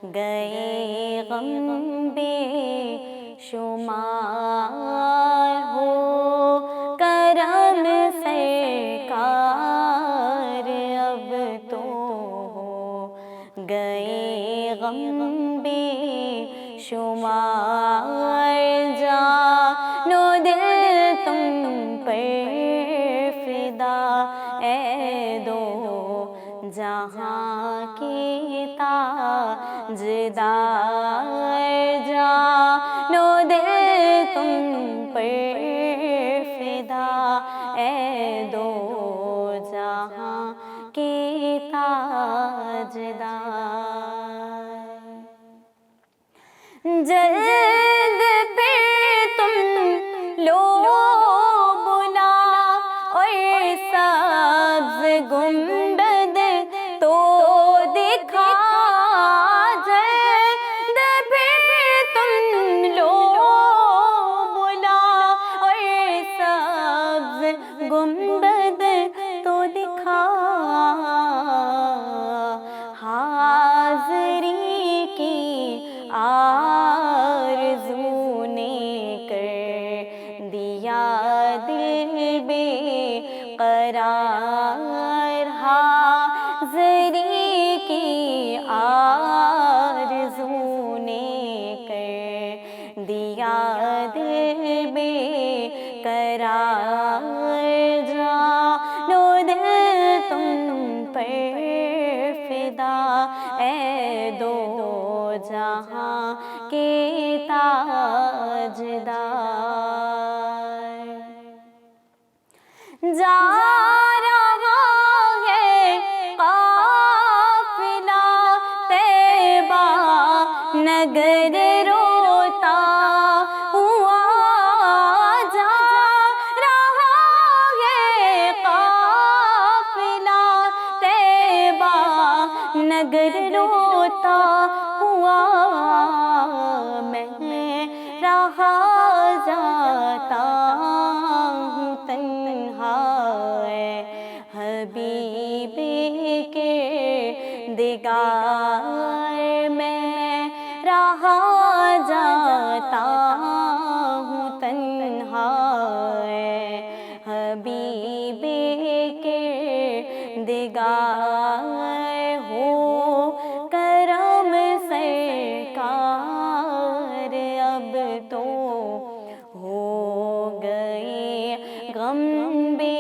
گئے غم بے شمار ہو کرم سرکار اب تو ہو گئے غم بے شمار جان و دل تم پر فدا اے دو جہاں کی تاجدار جان و دل تم پر فدا اے دو جہاں کی تاجدار جلد پہ تم لو بلا اور سبز گنبد تو دکھا جلد پہ تم لو بلا اور سبز گنبد تو دکھا حاضری کی آرزو نے کر دیا دل بے قرار حاضری کی آرزو نے کر دیا دل بے قرار جان و دل تم پر فدا اے دو جہاں کے تاجدار جا رہا ہے قافلہ طیبہ نگر روتا ہوا جا رہا ہے قافلہ طیبہ نگر روتا ہوا میں رہا جاتا ہوں تنہا حبیب کے دیدار میں رہا جاتا ہوں تنہا حبیب کے دیدار ہو کرم سرکار اب تو ہو گئے غم بے